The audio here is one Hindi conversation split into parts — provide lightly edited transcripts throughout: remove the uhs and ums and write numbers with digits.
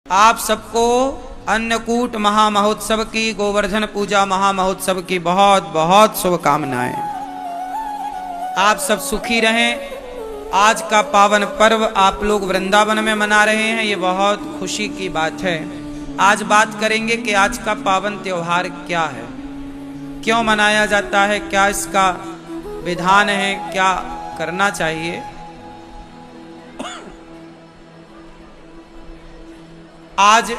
आप सबको अन्नकूट महामहोत्सव की, गोवर्धन पूजा महामहोत्सव की बहुत बहुत शुभकामनाएं। आप सब सुखी रहें। आज का पावन पर्व आप लोग वृंदावन में मना रहे हैं, ये बहुत खुशी की बात है। आज बात करेंगे कि आज का पावन त्योहार क्या है, क्यों मनाया जाता है, क्या इसका विधान है, क्या करना चाहिए। आज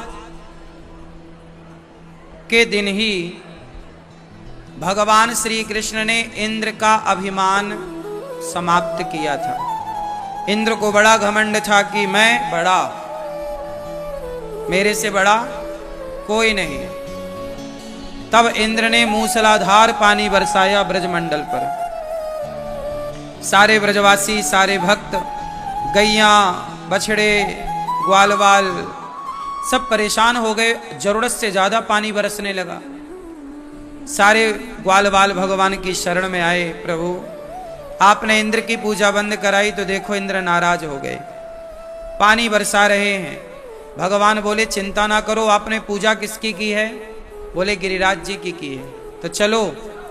के दिन ही भगवान श्री कृष्ण ने इंद्र का अभिमान समाप्त किया था। इंद्र को बड़ा घमंड था कि मैं बड़ा, मेरे से बड़ा कोई नहीं। तब इंद्र ने मूसलाधार पानी बरसाया ब्रजमंडल पर। सारे ब्रजवासी, सारे भक्त, गैया, बछड़े, ग्वालवाल सब परेशान हो गए। जरूरत से ज्यादा पानी बरसने लगा। सारे ग्वालवाल भगवान की शरण में आए, प्रभु आपने इंद्र की पूजा बंद कराई तो देखो इंद्र नाराज हो गए, पानी बरसा रहे हैं। भगवान बोले चिंता ना करो, आपने पूजा किसकी की है? बोले गिरिराज जी की है। तो चलो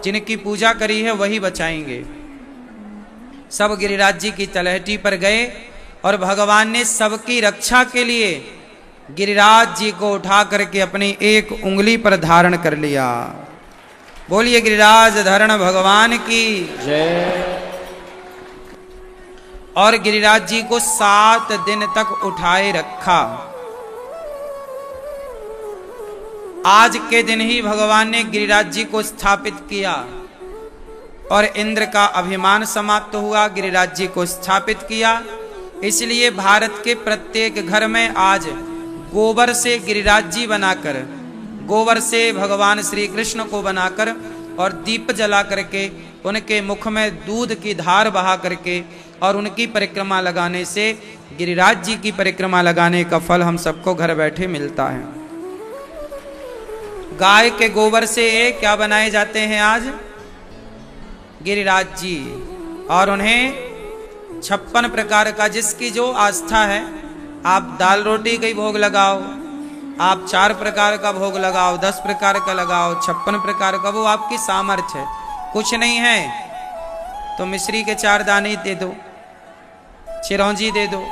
जिनकी पूजा करी है वही बचाएंगे। सब गिरिराज जी की तलहटी पर गए और भगवान ने सबकी रक्षा के लिए गिरिराज जी को उठा करके अपनी एक उंगली पर धारण कर लिया। बोलिए गिरिराज धरण भगवान की जय। और गिरिराज जी को 7 दिन तक उठाए रखा। आज के दिन ही भगवान ने गिरिराज जी को स्थापित किया और इंद्र का अभिमान समाप्त हुआ, गिरिराज जी को स्थापित किया। इसलिए भारत के प्रत्येक घर में आज गोबर से गिरिराज जी बनाकर, गोबर से भगवान श्री कृष्ण को बनाकर और दीप जला करके उनके मुख में दूध की धार बहा करके और उनकी परिक्रमा लगाने से गिरिराज जी की परिक्रमा लगाने का फल हम सबको घर बैठे मिलता है। गाय के गोबर से क्या बनाए जाते हैं आज? गिरिराज जी। और उन्हें 56 प्रकार का, जिसकी जो आस्था है, आप दाल रोटी का ही भोग लगाओ, आप 4 प्रकार का भोग लगाओ, 10 प्रकार का लगाओ, 56 प्रकार का, वो आपकी सामर्थ्य है। कुछ नहीं है तो मिश्री के 4 दाने दे दो, चिरौंजी दे दो।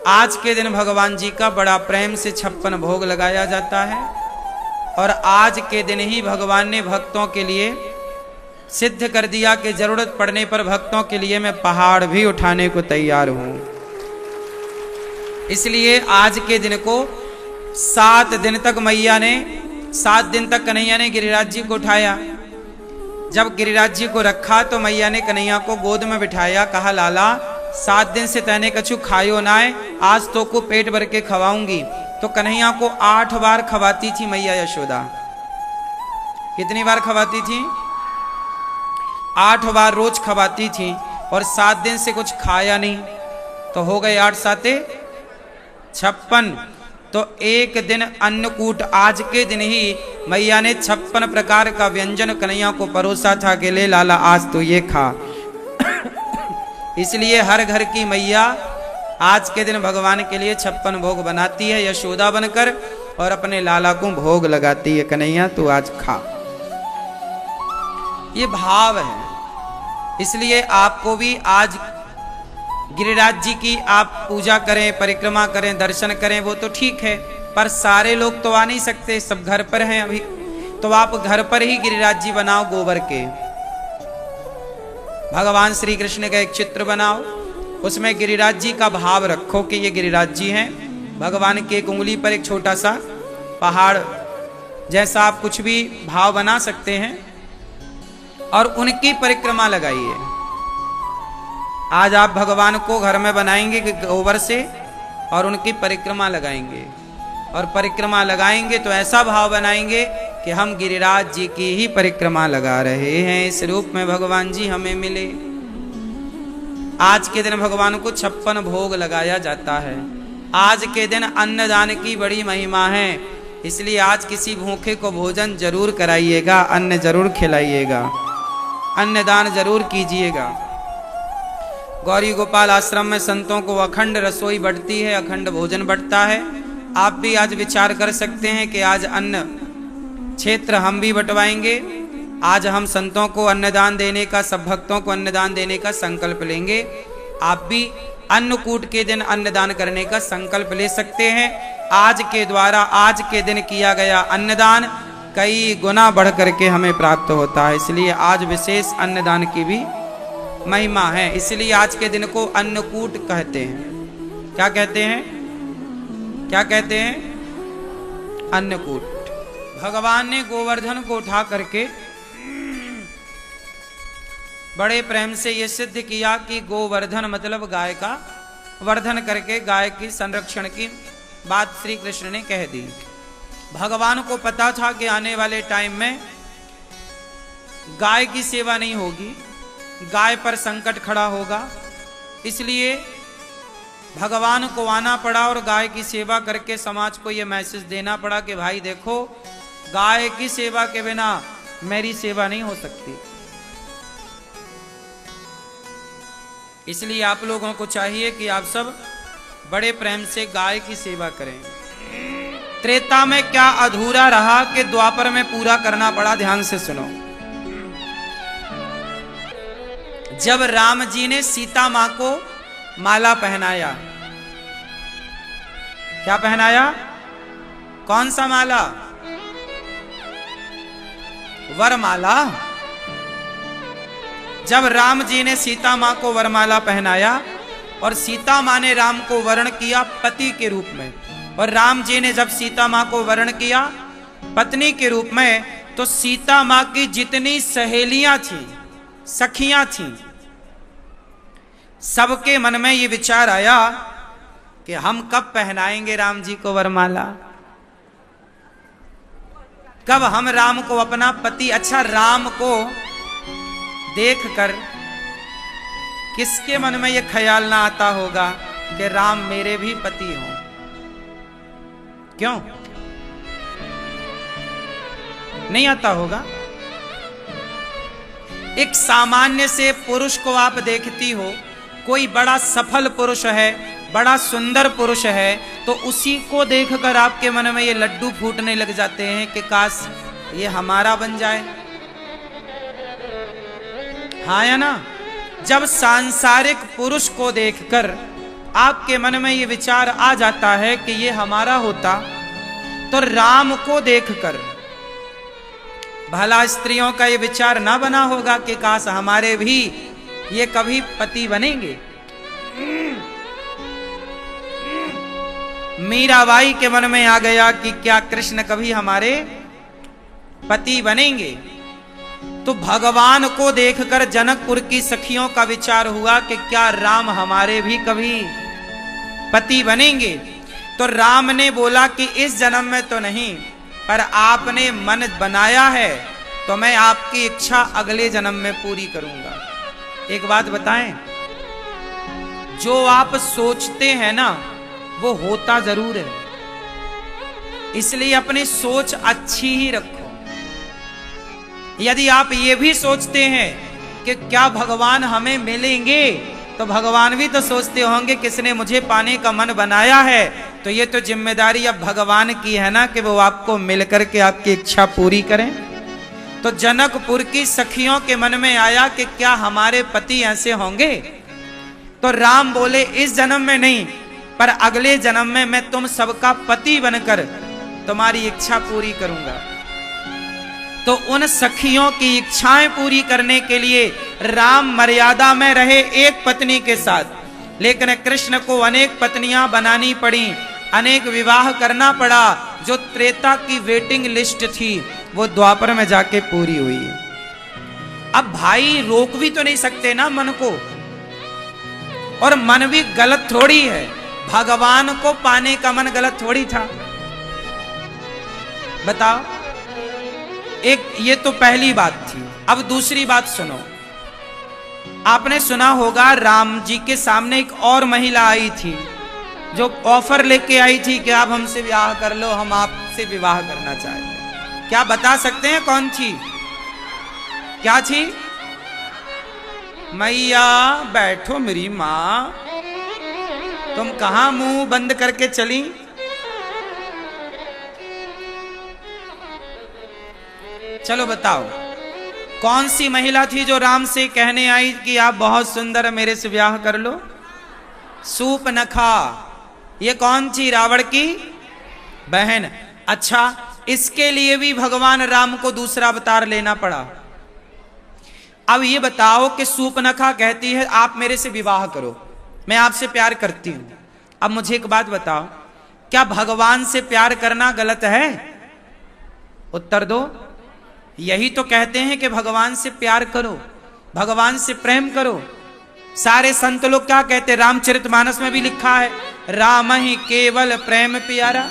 आज के दिन भगवान जी का बड़ा प्रेम से 56 भोग लगाया जाता है। और आज के दिन ही भगवान ने भक्तों के लिए सिद्ध कर दिया कि जरूरत पड़ने पर भक्तों के लिए मैं पहाड़ भी उठाने को तैयार हूं। इसलिए आज के दिन को 7 दिन तक मैया ने, 7 दिन तक कन्हैया ने गिरिराज जी को उठाया। जब गिरिराज जी को रखा तो मैया ने कन्हैया को गोद में बिठाया, कहा लाला 7 दिन से तैने कछु खायो ना है, आज तो को पेट भर के खवाऊंगी। तो कन्हैया को 8 बार खवाती थी मैया यशोदा। कितनी बार खवाती थी? 8 बार रोज खवाती थी। और 7 दिन से कुछ खाया नहीं तो हो गए 8 साते 56। तो एक दिन अन्नकूट, आज के दिन ही मैया ने 56 प्रकार का व्यंजन कन्हैया को परोसा था कि ले लाला आज तो ये खा। इसलिए हर घर की मैया आज के दिन भगवान के लिए 56 भोग बनाती है यशोदा बनकर और अपने लाला को भोग लगाती है, कन्हैया तू आज खा। ये भाव है। इसलिए आपको भी आज गिरिराज जी की आप पूजा करें, परिक्रमा करें, दर्शन करें, वो तो ठीक है, पर सारे लोग तो आ नहीं सकते, सब घर पर हैं अभी। तो आप घर पर ही गिरिराज जी बनाओ गोबर के। भगवान श्री कृष्ण का एक चित्र बनाओ, उसमें गिरिराज जी का भाव रखो कि ये गिरिराज जी हैं। भगवान की एक उंगली पर एक छोटा सा पहाड़ जैसा आप कुछ भी भाव बना सकते हैं और उनकी परिक्रमा लगाइए। आज आप भगवान को घर में बनाएंगे गोबर से और उनकी परिक्रमा लगाएंगे। और परिक्रमा लगाएंगे तो ऐसा भाव बनाएंगे कि हम गिरिराज जी की ही परिक्रमा लगा रहे हैं, इस रूप में भगवान जी हमें मिले। आज के दिन भगवान को 56 भोग लगाया जाता है। आज के दिन अन्नदान की बड़ी महिमा है। इसलिए आज किसी भूखे को भोजन जरूर कराइएगा, अन्न जरूर खिलाइएगा, अन्नदान जरूर कीजिएगा। गौरी गोपाल आश्रम में संतों को अखंड रसोई बढ़ती है, अखंड भोजन बढ़ता है। आप भी आज विचार कर सकते हैं कि आज अन्न क्षेत्र हम भी बंटवाएंगे। आज हम संतों को अन्नदान देने का, सब भक्तों को अन्नदान देने का संकल्प लेंगे। आप भी अन्नकूट के दिन अन्नदान करने का संकल्प ले सकते हैं। आज के द्वारा, आज के दिन किया गया अन्नदान कई गुना बढ़ करके हमें प्राप्त होता है। इसलिए आज विशेष अन्नदान की भी महिमा है। इसलिए आज के दिन को अन्नकूट कहते हैं। क्या कहते हैं? क्या कहते हैं? अन्नकूट। भगवान ने गोवर्धन को उठा करके बड़े प्रेम से यह सिद्ध किया कि गोवर्धन मतलब गाय का वर्धन करके गाय की संरक्षण की बात श्री कृष्ण ने कह दी। भगवान को पता था कि आने वाले टाइम में गाय की सेवा नहीं होगी, गाय पर संकट खड़ा होगा। इसलिए भगवान को आना पड़ा और गाय की सेवा करके समाज को यह मैसेज देना पड़ा कि भाई देखो, गाय की सेवा के बिना मेरी सेवा नहीं हो सकती। इसलिए आप लोगों को चाहिए कि आप सब बड़े प्रेम से गाय की सेवा करें। त्रेता में क्या अधूरा रहा कि द्वापर में पूरा करना पड़ा। ध्यान से सुनो। जब राम जी ने सीता मां को माला पहनाया, क्या पहनाया? कौन सा माला? वरमाला। जब राम जी ने सीता मां को वरमाला पहनाया और सीता मां ने राम को वर्ण किया पति के रूप में, और राम जी ने जब सीता मां को वर्ण किया पत्नी के रूप में, तो सीता मां की जितनी सहेलियां थी, सखियां थी, सबके मन में ये विचार आया कि हम कब पहनाएंगे राम जी को वरमाला, कब हम राम को अपना पति। अच्छा, राम को देखकर किसके मन में यह ख्याल ना आता होगा कि राम मेरे भी पति हों? क्यों नहीं आता होगा? एक सामान्य से पुरुष को आप देखती हो, कोई बड़ा सफल पुरुष है, बड़ा सुंदर पुरुष है, तो उसी को देखकर आपके मन में ये लड्डू फूटने लग जाते हैं कि काश ये हमारा बन जाए। हाँ या ना? जब सांसारिक पुरुष को देखकर आपके मन में ये विचार आ जाता है कि ये हमारा होता, तो राम को देखकर भला स्त्रियों का ये विचार ना बना होगा कि काश हमारे भी ये कभी पति बनेंगे। मीराबाई के मन में आ गया कि क्या कृष्ण कभी हमारे पति बनेंगे। तो भगवान को देखकर जनकपुर की सखियों का विचार हुआ कि क्या राम हमारे भी कभी पति बनेंगे। तो राम ने बोला कि इस जन्म में तो नहीं, पर आपने मन बनाया है तो मैं आपकी इच्छा अगले जन्म में पूरी करूंगा। एक बात बताएं, जो आप सोचते हैं ना वो होता जरूर है। इसलिए अपनी सोच अच्छी ही रखो। यदि आप ये भी सोचते हैं कि क्या भगवान हमें मिलेंगे, तो भगवान भी तो सोचते होंगे किसने मुझे पाने का मन बनाया है, तो ये तो जिम्मेदारी अब भगवान की है ना कि वो आपको मिलकर के आपकी इच्छा पूरी करें। तो जनकपुर की सखियों के मन में आया कि क्या हमारे पति ऐसे होंगे। तो राम बोले इस जन्म में नहीं, पर अगले जन्म में मैं तुम सबका पति बनकर तुम्हारी इच्छा पूरी करूंगा। तो उन सखियों की इच्छाएं पूरी करने के लिए राम मर्यादा में रहे एक पत्नी के साथ, लेकिन कृष्ण को अनेक पत्नियां बनानी पड़ी, अनेक विवाह करना पड़ा। जो त्रेता की वेटिंग लिस्ट थी वो द्वापर में जाके पूरी हुई। अब भाई रोक भी तो नहीं सकते ना मन को, और मन भी गलत थोड़ी है। भगवान को पाने का मन गलत थोड़ी था, बताओ। एक ये तो पहली बात थी। अब दूसरी बात सुनो। आपने सुना होगा राम जी के सामने एक और महिला आई थी जो ऑफर लेके आई थी कि आप हमसे विवाह कर लो, हम आपसे विवाह करना चाहते हैं। क्या बता सकते हैं कौन थी? क्या थी? मैया बैठो मेरी माँ, तुम कहां मुंह बंद करके चली? चलो बताओ, कौन सी महिला थी जो राम से कहने आई कि आप बहुत सुंदर है, मेरे से ब्याह कर लो? सूपनखा। ये कौन थी? रावण की बहन। अच्छा, इसके लिए भी भगवान राम को दूसरा अवतार लेना पड़ा। अब ये बताओ कि सूपनखा कहती है आप मेरे से विवाह करो, मैं आपसे प्यार करती हूं। अब मुझे एक बात बताओ, क्या भगवान से प्यार करना गलत है? उत्तर दो। यही तो कहते हैं कि भगवान से प्यार करो, भगवान से प्रेम करो। सारे संत लोग क्या कहते हैं? रामचरितमानस में भी लिखा है, राम ही केवल प्रेम प्यारा।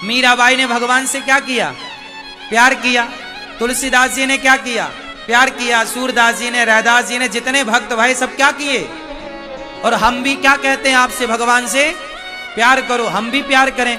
मीराबाई ने भगवान से क्या किया? प्यार किया। तुलसीदास जी ने क्या किया? प्यार किया। सूरदास जी ने, रैदास जी ने, जितने भक्त भाई सब क्या किए? और हम भी क्या कहते हैं आपसे? भगवान से प्यार करो। हम भी प्यार करें।